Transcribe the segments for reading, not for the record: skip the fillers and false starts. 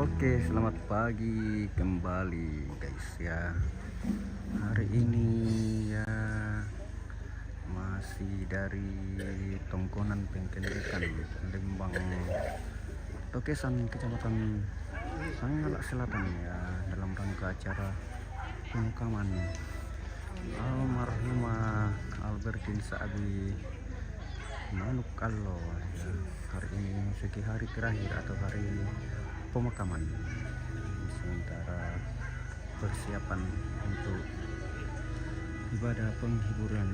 Oke, selamat pagi kembali guys ya. Hari ini ya masih dari Tongkonan Bengkel Ikan Lembang Tokesan Kecamatan Sangalak Selatan ya, dalam rangka acara pemakaman almarhumah Albertin Saabi Manuk Kallo ya. Hari ini segi hari terakhir atau hari pemakaman, sementara persiapan untuk ibadah penghiburan.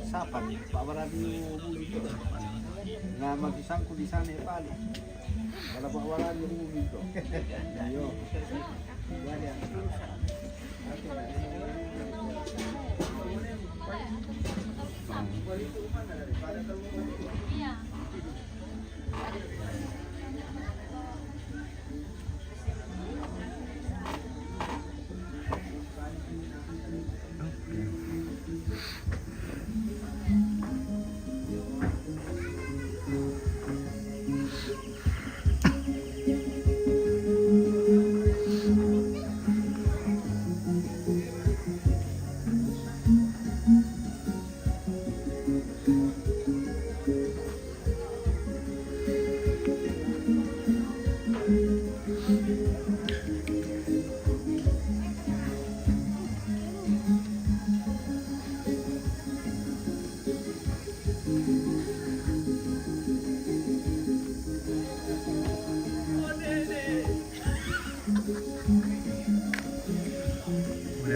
sapan, Pak Warani itu. Nah, magsisangko di sana ya Pak. Kalau Pak Warani itu. Ayo.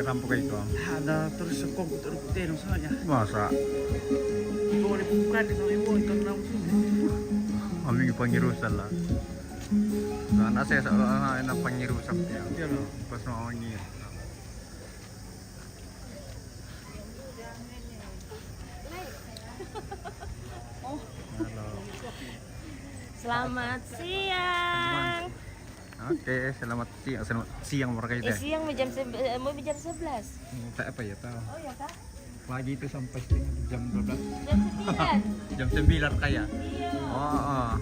Rampok itu. Ada terus komputer putih soalnya. Masa? Boleh buka di sana itu Kami pangirusan lah. Karena saya seorang anak pangirusan ya. Iya loh. Pas mau ngir. Halo. Selamat siang. Oke, selamat siang mereka itu. Siang mau jam 11. Tak apa ya tahu. Oh ya kak? Pagi itu sampai jam 12. Jam 9. Jam 9 kayak. Iya. Oh.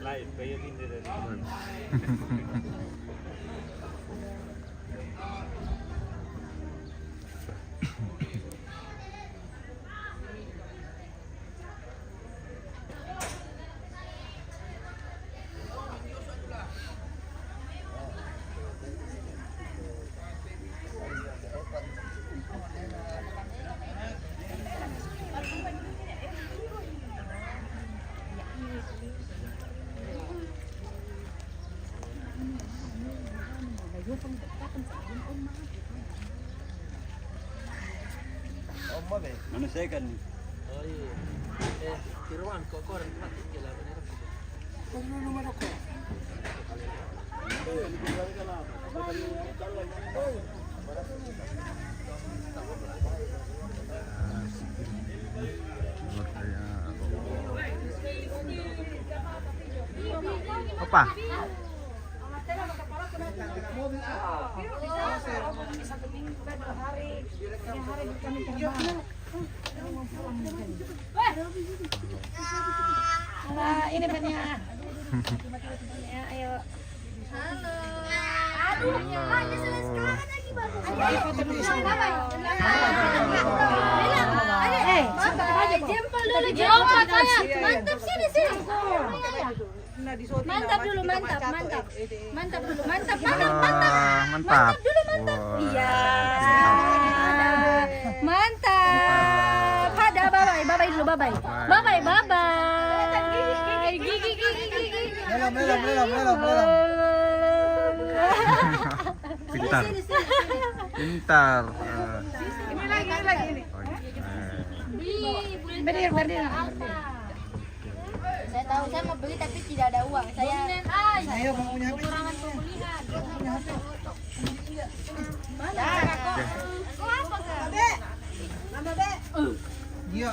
Live kayak gini dari. Mana saya kan? Oh iya. Tiruan kok orang mati jalan merah. Apa? Nah, ini bannya. Ya, ayo. Halo. Aduh, ada sekarang lagi baru. Jempol dulu, jempol kayak mantap sini. Mantap dulu, mantap. Mantap dulu, mantap. Mantap. Dulu mantap. Iya. Mantap. Ada bye dulu, bye. Gigi. Belum. Pintar. Ini lagi. Berdiri. Saya tahu saya mau beli tapi tidak ada uang. Saya mau punya kekurangan pembelian. Mana? Kok apa kak? Mama Be. Iya.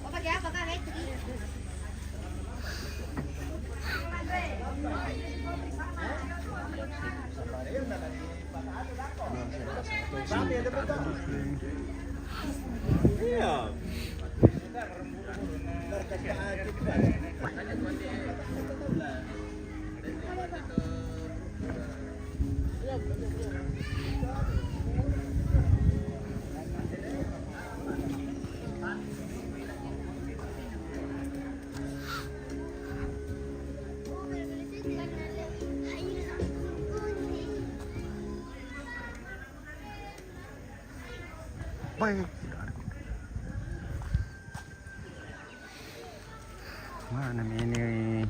Mau pakai apa kak? Iya. Baik. Mana ini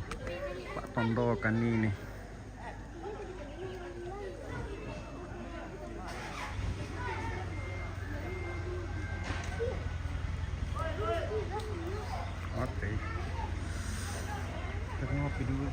Pak Tondokan ini? Oke. Kita ngopi dulu.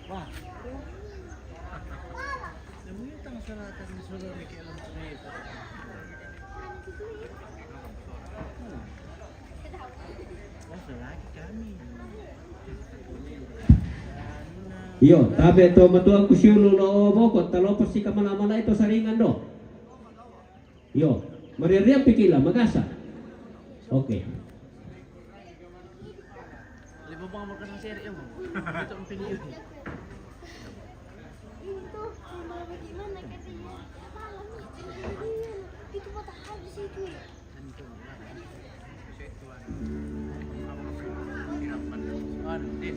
Wah. Namanya tang salatan di Solo ni kailan sa ito. Wasa lagi kami. Iyo, tabi ito matuang kusyulo na obo ko talopas si kamala-mala ito sa ringan do. Iyo, maririyang pikila, magasa. Okay. Libo bang mo ka ng serye mo? Ito ang pinili. Itu mau gimana katanya? Itu kota habis itu. Ano, di.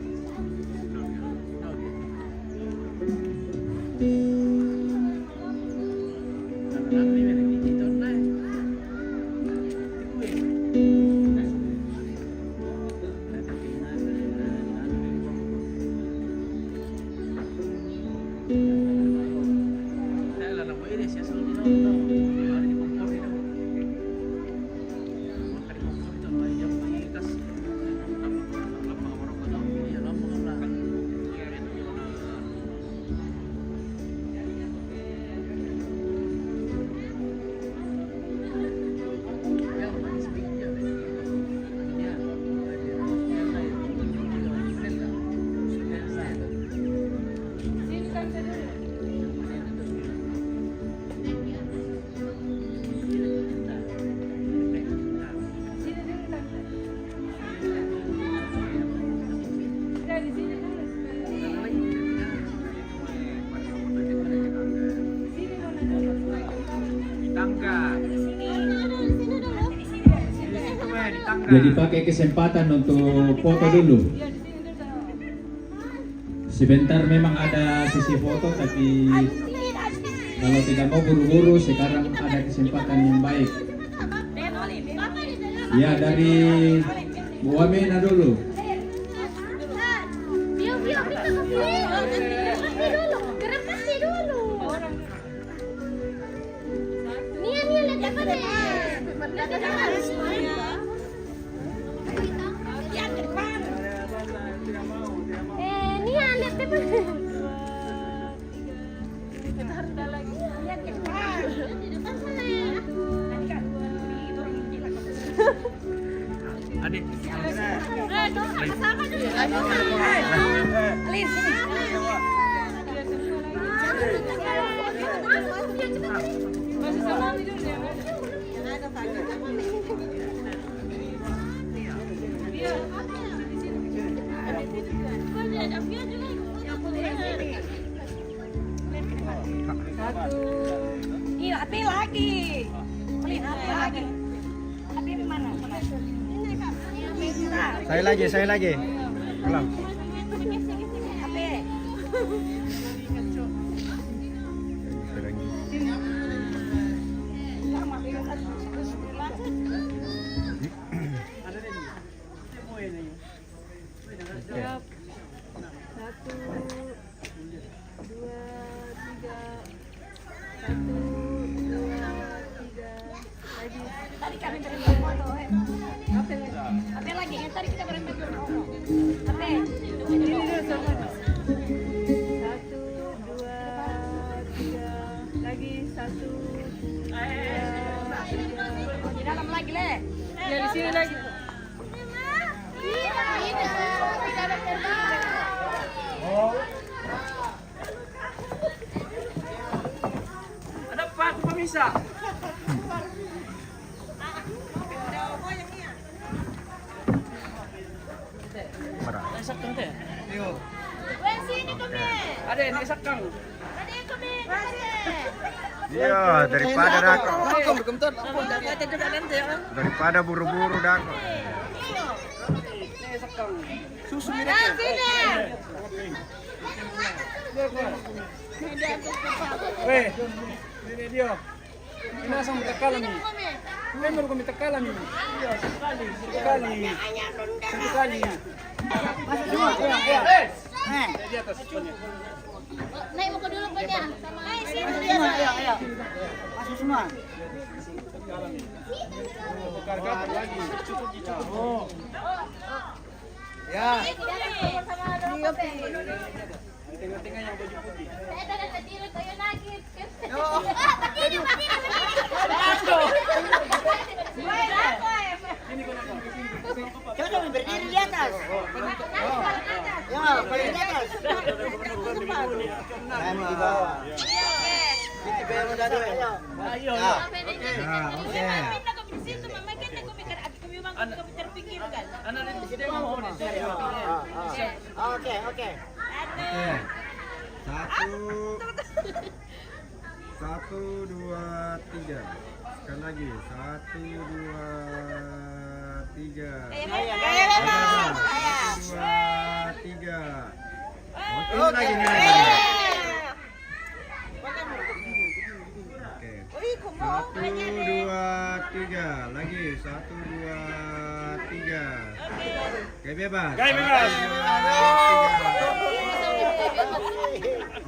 Jadi pakai kesempatan untuk foto dulu. Sebentar memang ada sesi foto, tapi kalau tidak mau buru-buru sekarang ada kesempatan yang baik. Ya, dari Bu Amina dulu. Kasama dulu. Alin, sini. Iya, api lagi. Alin, api lagi. Api di mana? Saya lagi. Ulang. Api. Tadi kami berempat foto. Api lagi, yang tadi kita berempat foto. Api. Ini dulu sama. 1, 2, 3, lagi 1, 2, 3. Di dalam lagi, Le. Ya di sini lagi. Ada apa aku pemirsa? Parah. Sakang teh. Wes sini kami. Ada yang sakang. Tadi kami. Iya, daripada dako. ya. Daripada buru-buru dako. Sakang. Susu Nah, sini. Weh, ini dia. Ini asam tekal ni. Memang kami tekal ni. Iya, sekali. Di atas punya. Naik muka dulu punya. Naik sini. Ayo. Masuk semua. Tukar kapal lagi. Oh. Ya. Tengah-tengah yang baju putih. Saya dah berdiri kayak lagi. Coba dong berdiri di atas. Ya, berdiri di atas. Kami di bawah. Kita bayar mudah dulu. Ayo. Anak ini kita mau Oke. Oke. Satu, dua, tiga. Sekali lagi. 1, 2, 3. 1, 2, 3. Oke, lagi nih. Oke. 1, 2, 3. Lagi. 1, 2, 3. Oke, bebas. Oke, bebas. 1, 2, 3.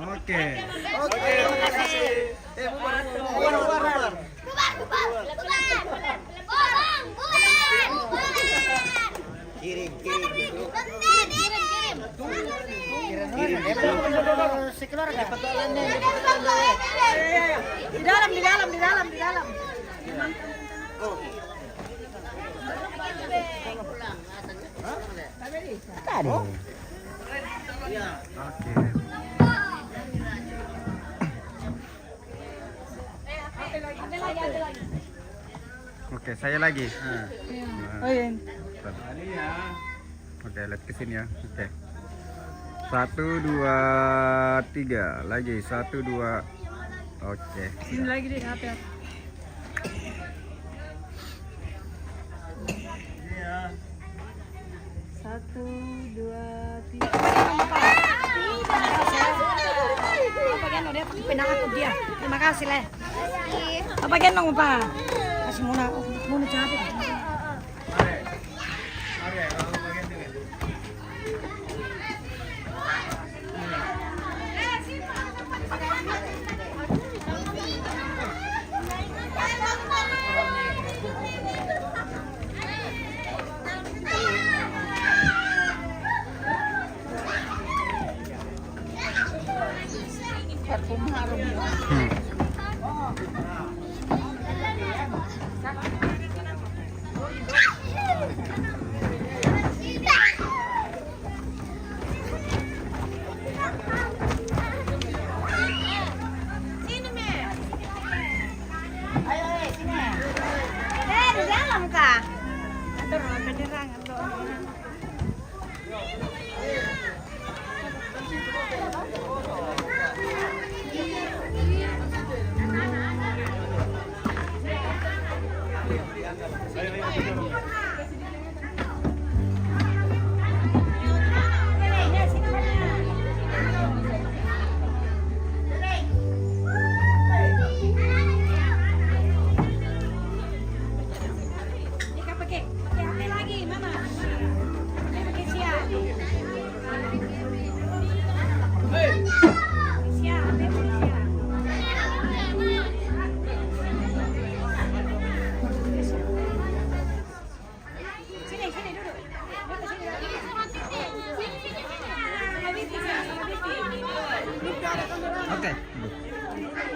Oke. Terima kasih. Bubar. Kirim. Sekeluarga. Di dalam. Oke, saya lagi. Oh iya. Oke, lihat ke sini ya. Oke. 1, 2, 3. Lagi 1, 2. Oke. Sini lagi deh, HP. Satu, dua, tiga. Bagian dia pindah aku dia. Terima kasih, Le. Apa gendong, Pak? Kasih muna capek.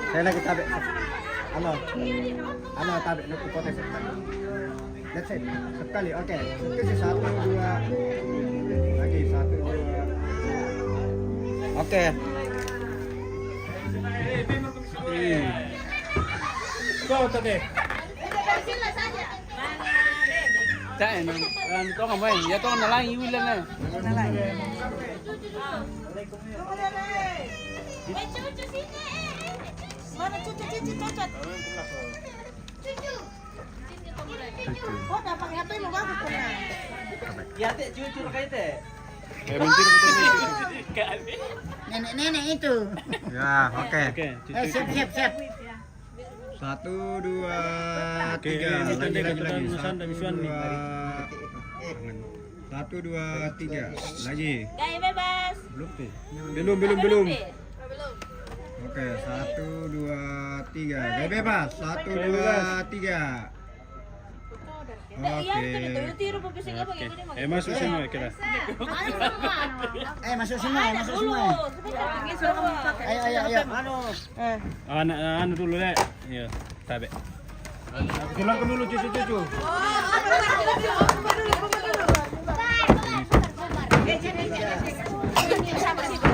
Saya lagi tabe. Ano tabe nak ikote sekali. That's it. Sekali. Oke. Itu 1 2 lagi 1 2. Oke. Kau tadi. Cak, kau ngapain? Ya kau nalangi wilan na. Cucu sini. Mana cucu cocot. Oh, dapat HP lu bagus tuh. Ya teh cucu kayak teh. Nenek itu. Ya, oke. Siap. 1 2 3 lagi 1 2 3 lagi. Gaya bebas. Belum. Oke, 1 2 3. Gaya bebas. 1 2 3. Oke. Masuk semua kira. Masuk semua. Ayo. Anu dulu deh. Iya, tabe. Silakan dulu cucu-cucu.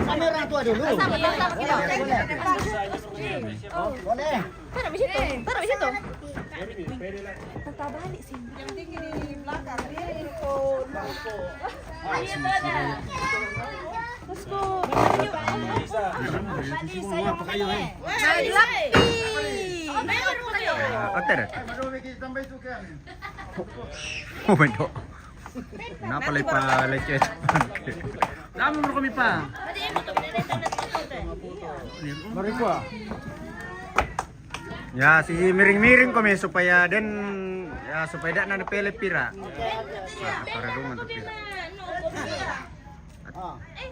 Sama orang tua dulu. Boleh. Taruh di situ. Tetap balik sih. Yang tinggi di belakang. Let's go. Otter. Oh, bento. Kenapa lepas lecet? Dami mo kami pa. Marikwa. Ya, si miring-miring kami supaya supaya dak na pele pira. Para rungan to pira.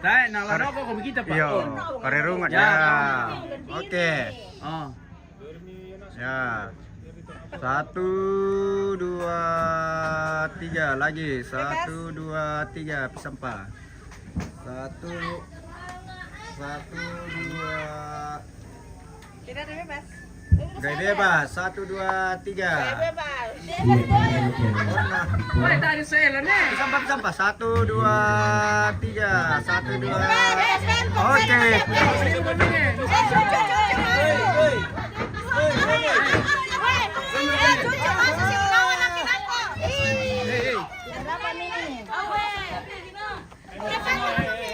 Dai, nalaro ko kung kita pa. Iya, para rungan ya. Oke. Oh. Ya. 1 2 3 lagi. 1 2 3 sampah. 1 2 Tidak ada bebas. Gaya bebas. 1 2 3. Oi, tadi saya nih. Sampah. 1 2 3. 1 2. Oke.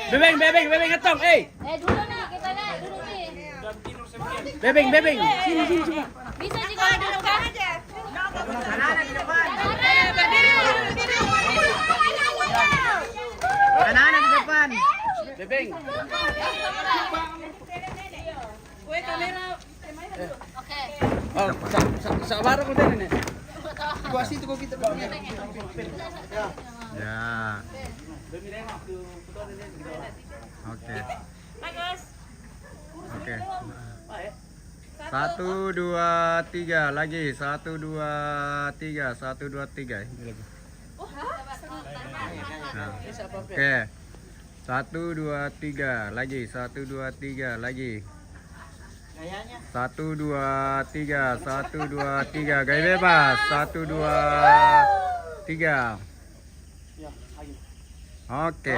Bebeng ngetong, Dulu nih, kita duduk nih. Bebeng. Sini coba. Bisa juga duduk kan aja. Anak-anak di depan. Bebeng. Kue kamera. Oke. Oh, sabar ko din nih. Ya. Oke. Bagus. Oke. 1 2 3 lagi. 1 2 3. 1 2 3. Nah. Oke. 1 2 3 lagi. 1 2 3 lagi. 1 2 3. 1 2 3. Gaya bebas. 1 2 3. Oke.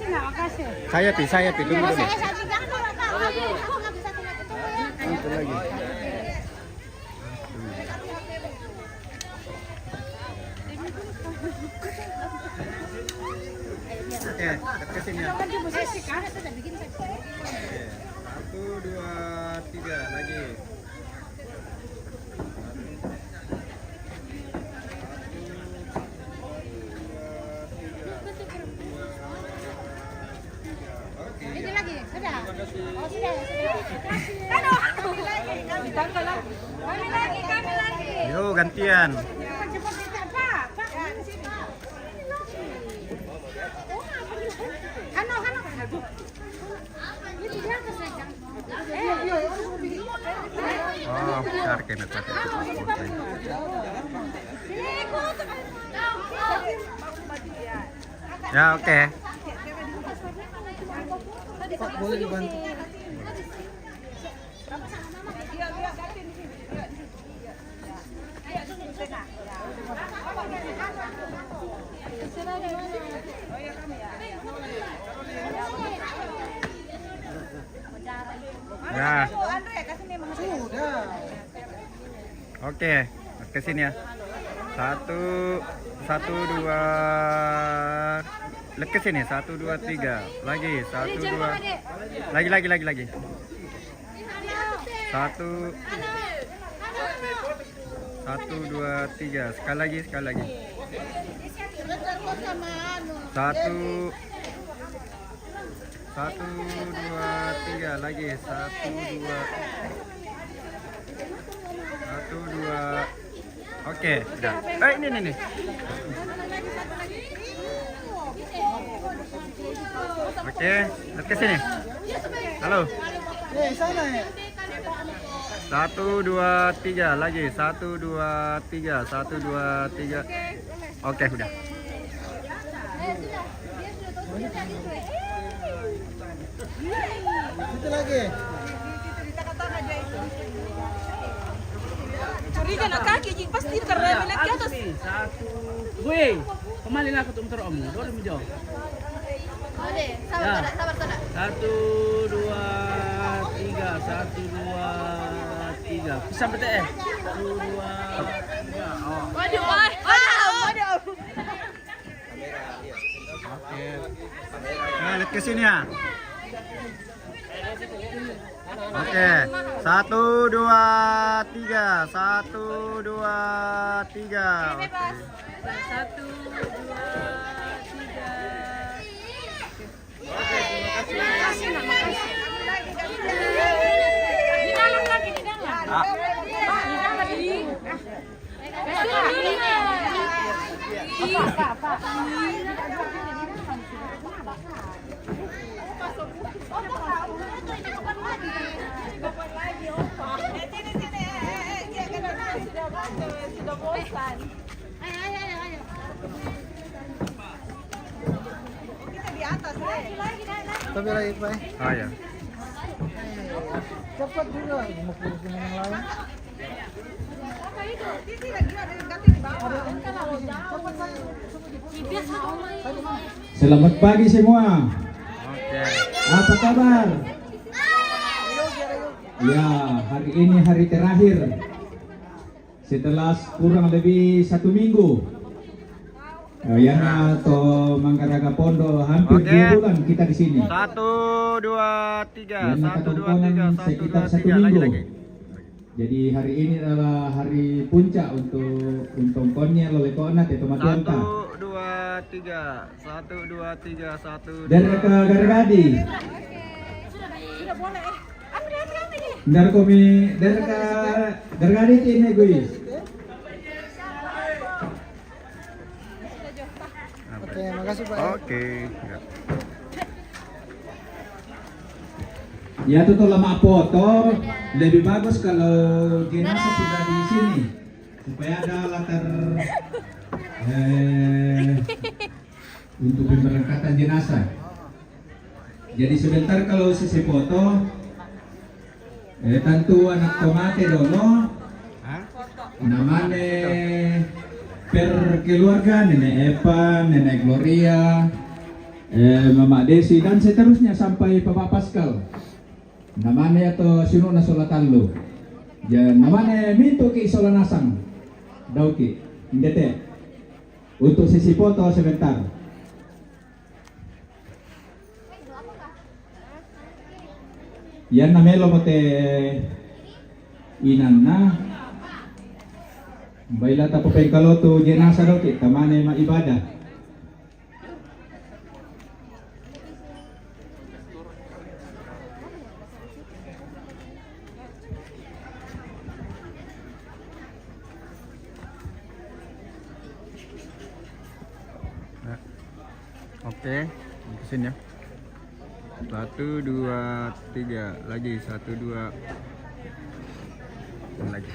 Makasih. Saya pi tunggu dulu. Jangan dulu, Kak. Kok nggak bisa Itu lagi. Oke, ke sini ya. Oke. 1 2 3 lagi. Ini lagi, sudah. Oh, sudah. Kami lagi. Yo, gantian. Cepat kita, Pak. Hano. Ini di atas aja. Oh, besar kena tadi. Ya, oke. Boleh dibantu. Ya. Sudah. Oke, ke sini ya. Satu, dua. Lihat ke sini. 1, 2, 3. Lagi, 1, 2. Lagi. 1, 2, 3. Sekali lagi. 1, 2, 3. Lagi, 1, 2. Oke, udah. Ini. Oke, lihat ke sini. Halo. Sana ya. 1, 2, 3. Lagi, 1, 2, 3. 1, 2, 3. Oke, udah. Itu lagi. Curiga nak kaki, Jing. Pasti terlelet ke atas. Satu. Gue, kembali aku untuk motor om. Boleh menjauh. Boleh, sabar, Ya. sabar. 1, 2, 3. 1, 2, 3. Sampai teh. 1, 2, 3. Oh. Waduh. Oke. Nah, lihat ke sini ya. Oke, 1, 2, 3. 1, 2, 3. Oke. 1, 2, 3. Di dalam lagi, di dalam. Apa? Sudah bosan. Ayo. Kita di atas lagi. Tapi lagi Pak. Oh ya. Cepat juga. Mau kurus dengan yang lain. Apa itu? Titi lagi ada yang ganti di bawah. Selamat pagi semua. Oke. Apa kabar? Ya, hari ini hari terakhir. Setelah kurang lebih 1 minggu. Yang atau Manggaraga Pondo hampir Oke. 2 bulan kita di sini. 1, 2, 3. Yang 1, 2, 3. tongkongan 1, 2, sekitar 1 3. minggu. Lagi. Jadi hari ini adalah hari puncak untuk tongkonnya lolekona te 1, tomatuanta. 2, 3. 1, 2, 3. 1, 2. Dan ke Gargadi. Sudah boleh. Dari kami dari ke Gargadi ini guys. Oke, makasih Pak. Oke. Ya. Ya itu tuh lama foto lebih bagus kalau jenazah sudah di sini supaya ada latar untuk pemberangkatan jenazah. Jadi sebentar kalau sesi foto tentu anak tomate dulu namanya per keluarga nenek Epa, nenek Gloria, Mama Desi dan seterusnya sampai Papa Pascal. Namanya to sino na solatallo. Ya namanya minto ki solanasang. Dauki. Indete. Untuk sesi foto sebentar. Yan namelo mo te inanna. Baila ta po pengkaloto jenasa dauki tamane maibadah. Oke, kesini ya. 1, 2, 3 lagi 1, 2 lagi.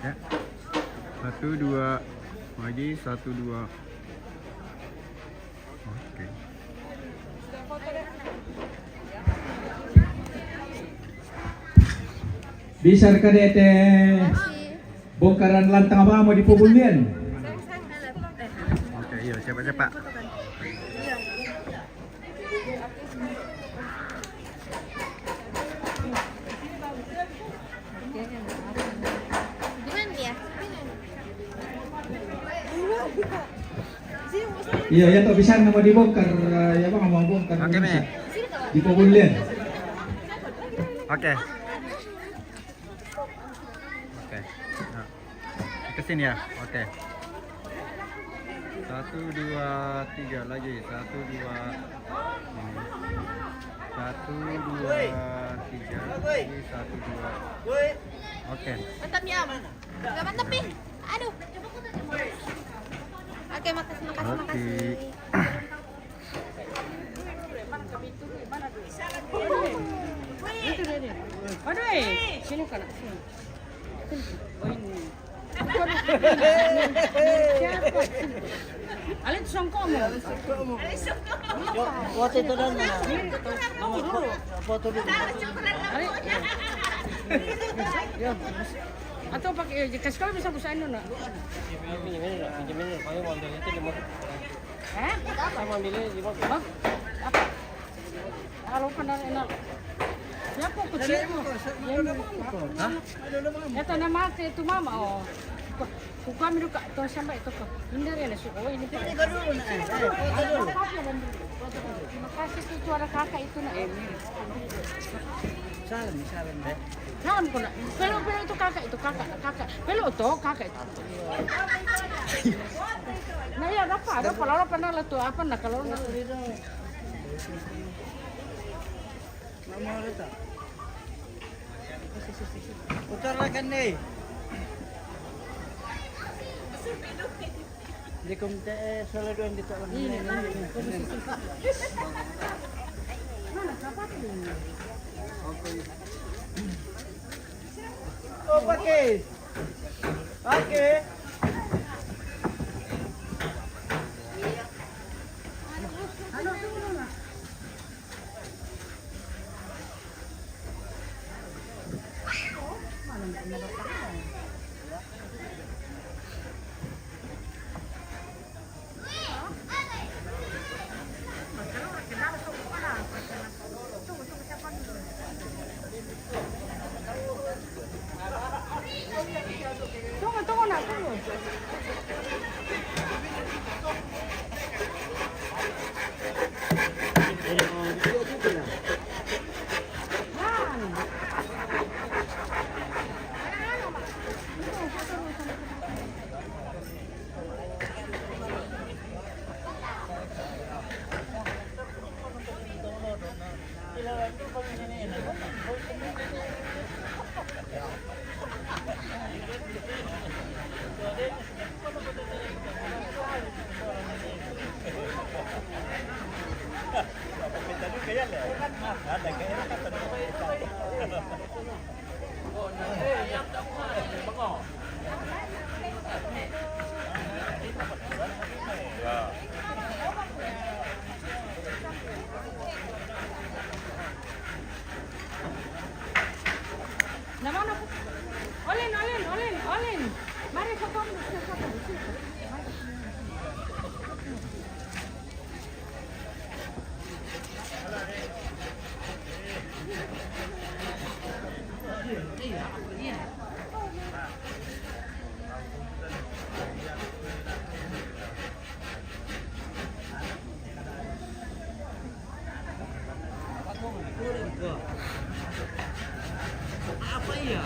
Ya. 1, 2 lagi 1, 2. Oke. Bisa kadete bongkaran lantang apa mau dipubulin? Oke, iya cepat-cepat. Gimana dia? Iya, ya toh bisa mau dibongkar, ya bang mau bongkar. Oke, bisa. Me. Dipubulin. Oke. Oke. Nah, ke sini ya. Oke. 1, 2, 3 lagi. 1, 2. 1, 2, 3 lagi. 1, 2. Oke. Mantap ya. Enggak mantap nih. Aduh. Oke, makasih. Oke. Aduh, sini kan. Sini. Oh ini. Alin songko mo. Foto itu dan foto dulu. Atau pakai kas kalau bisa busain na. Eh? Apa? Kalau pandang enak. Ya po kecil mo. Ito na mati itu mama oh. Kung kami duka to sampai itu ko. Hindi rin na suko ini. Makasih itu suara kakak itu na Salam deh. Naon ko na. Pero itu kakak. Pero to kakak itu. Nah ya ada kalau pernah lah tuh apa nak kalau Mama udah. Putar lagi nih. Di kumte soalnya doang dito lang. Oh, pakai. Pakai. Tunggu na. Naman ako. Olin. Mari sa kamu. Apa ya?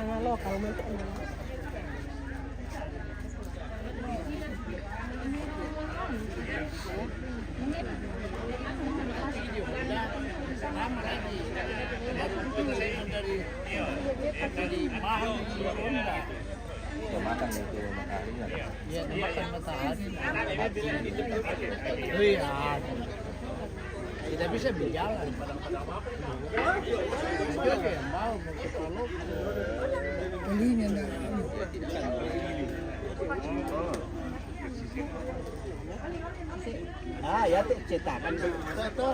Orang lokal mereka. Tidak bisa berjalan. Mau ya cetakan tuh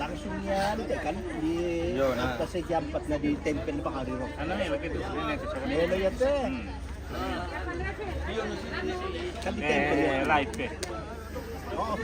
langsung yan kan di atas sejampat na ditempel pa kali ro. Ano may begitu ini ya teh. Kan ditempel ya live eh. Oh.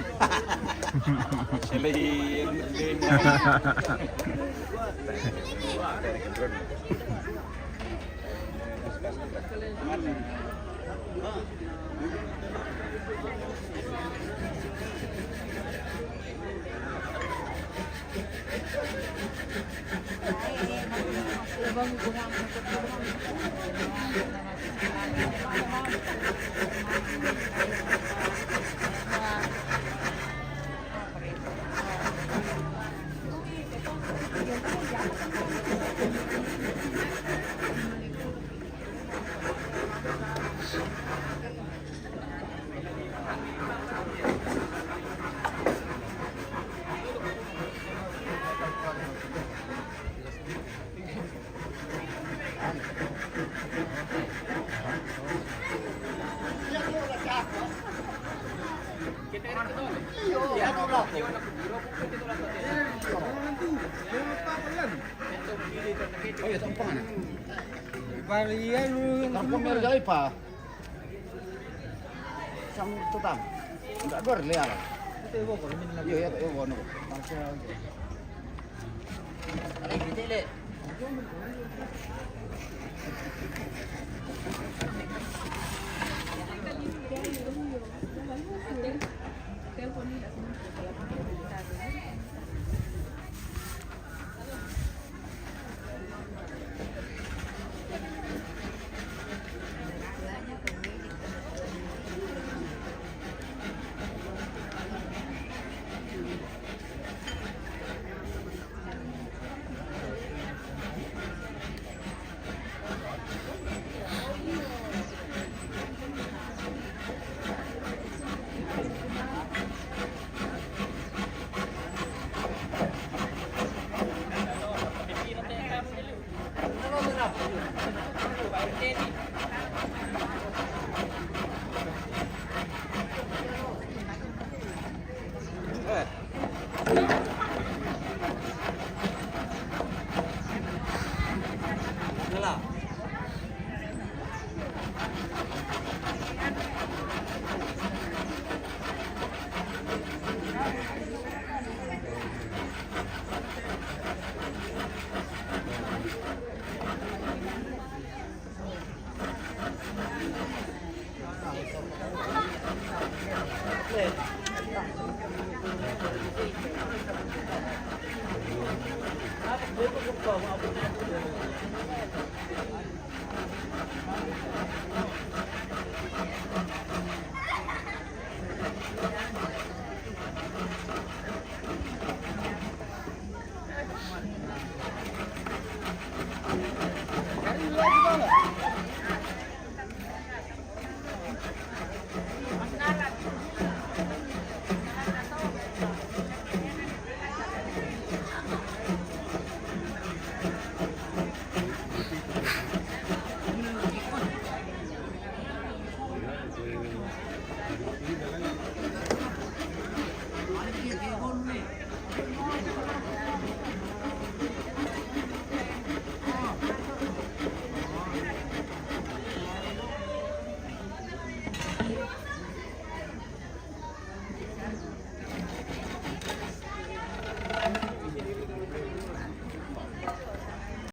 Selain kampung mereka apa? Sang tutam. Enggak berliar. Iya ya, itu wono. Ada gitu le.